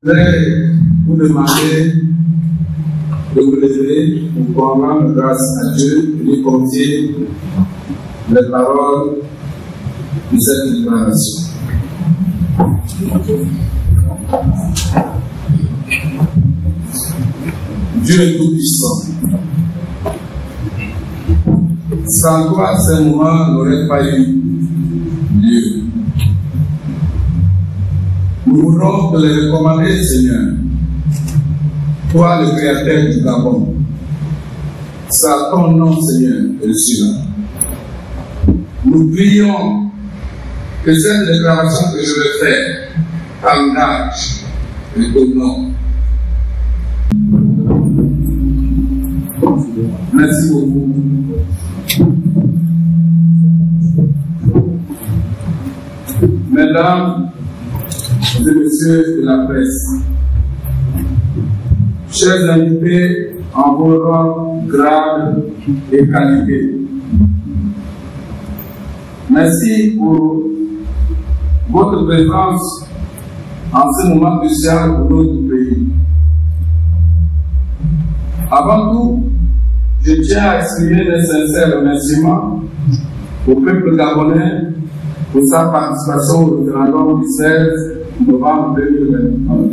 Je voudrais vous demander de vous lever pour rendre grâce à Dieu et lui confier les paroles de cette déclaration. Dieu est tout-puissant. Sans toi, ces moments n'auraient pas eu lieu. Nous voulons te les recommander, Seigneur. Toi, le Créateur du Gabon. C'est à ton nom, Seigneur, que je suis là. Nous prions que cette déclaration que je vais faire engage le nom. Merci beaucoup. Mesdames et messieurs de la presse, chers invités en vos rangs, grades et qualités, merci pour votre présence en ce moment crucial pour notre pays. Avant tout, je tiens à exprimer mes sincères remerciements au peuple gabonais pour sa participation au référendum du 16 novembre 2021.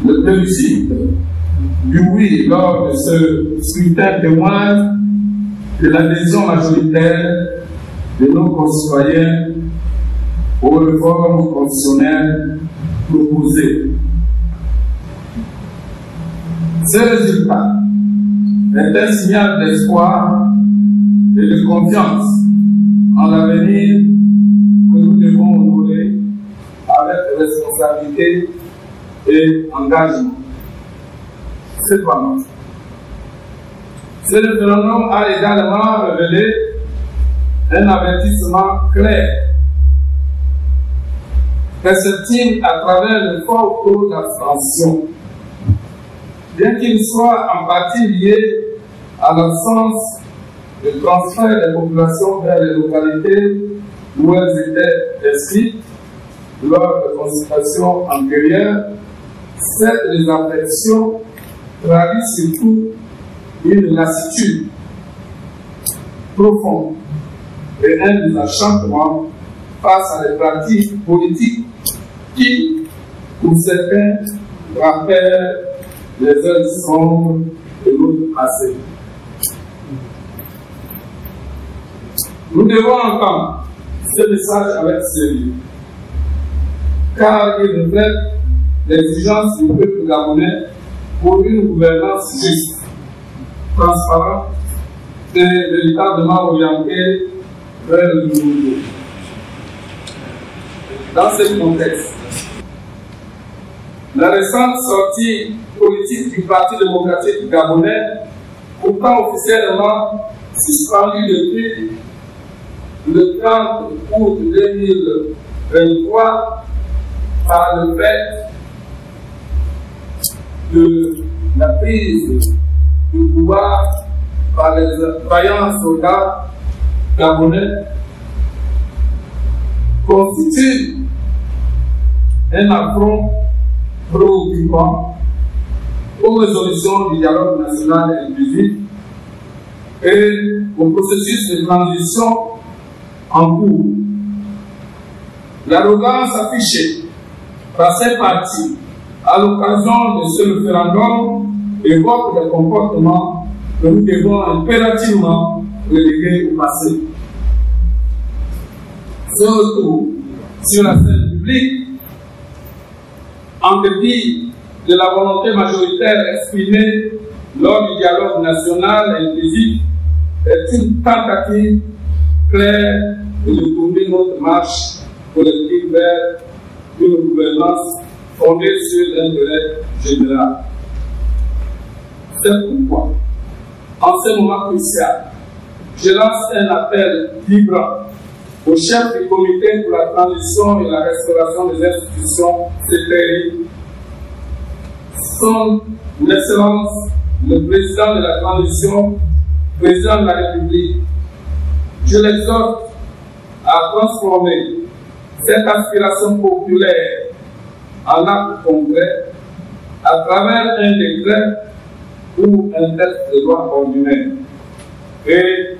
Le plébiscite du oui lors de ce scrutin témoigne de l'adhésion majoritaire de nos concitoyens aux réformes constitutionnelles proposées. Ce résultat est un signal d'espoir et de confiance en l'avenir que nous devons honorer avec responsabilité et engagement. Cependant, ce référendum a également révélé un avertissement clair, perceptible à travers le fort taux d'abstention. Bien qu'il soit en partie lié à l'absence de transfert des populations vers les localités où elles étaient inscrites lors de consultations antérieures, cette désaffection traduit surtout une lassitude profonde et un désenchantement face à des pratiques politiques qui, pour certains, rappellent les heures sombres de notre passé. Nous devons entendre ce message avec sérieux, car il reflète l'exigence du peuple gabonais pour une gouvernance juste, transparente et véritablement orientée vers le nouveau. Dans ce contexte, la récente sortie politique du Parti démocratique gabonais, pourtant officiellement suspendue depuis le 30 août 2023 par le fait de la prise du pouvoir par les vaillants soldats gabonais, constitue un affront préoccupant aux résolutions du dialogue national inclusif et au processus de transition en cours. L'arrogance affichée par ces partis à l'occasion de ce référendum évoque des comportements que nous devons impérativement reléguer au passé. Ce retour sur la scène publique, en dépit de la volonté majoritaire exprimée lors du dialogue national inclusif, est une tentative claire de tourner notre marche collective vers une gouvernance fondée sur l'intérêt général. C'est pourquoi, en ce moment crucial, je lance un appel vibrant au chef du comité pour la transition et la restauration des institutions CPI, son Excellence, le président de la transition, président de la République. Je l'exhorte à transformer cette aspiration populaire en acte concret à travers un décret ou un texte de loi ordinaire et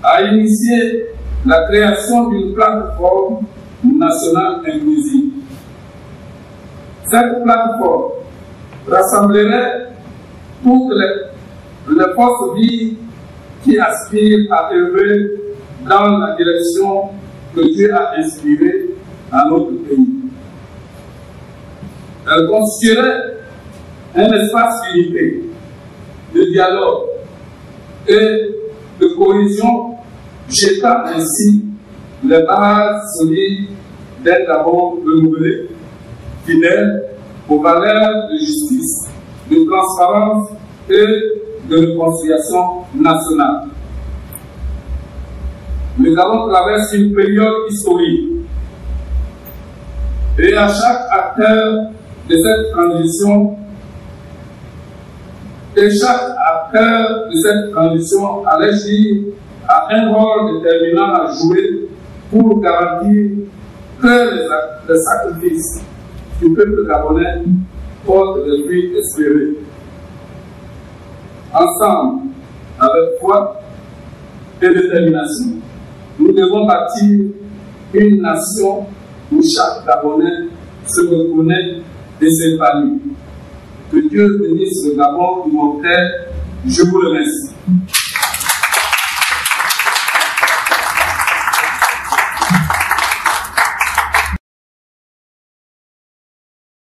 à initier la création d'une plateforme nationale inclusive. Cette plateforme rassemblerait toutes les forces vives qui aspirent à œuvrer dans la direction que Dieu a inspirée à notre pays. Elle constituerait un espace d'unité, de dialogue et de cohésion, jetant ainsi les bases solides d'un Gabon renouvelé, fidèle aux valeurs de justice, de transparence et de réconciliation nationale. Le Gabon traverse une période historique et à chaque acteur de cette transition a un rôle déterminant à jouer pour garantir que les sacrifices du peuple gabonais portent des fruits espérés. Ensemble, avec foi et détermination, nous devons bâtir une nation où chaque Gabonais se reconnaît et s'épanouit. Que Dieu bénisse le Gabon, mon frère. Je vous remercie.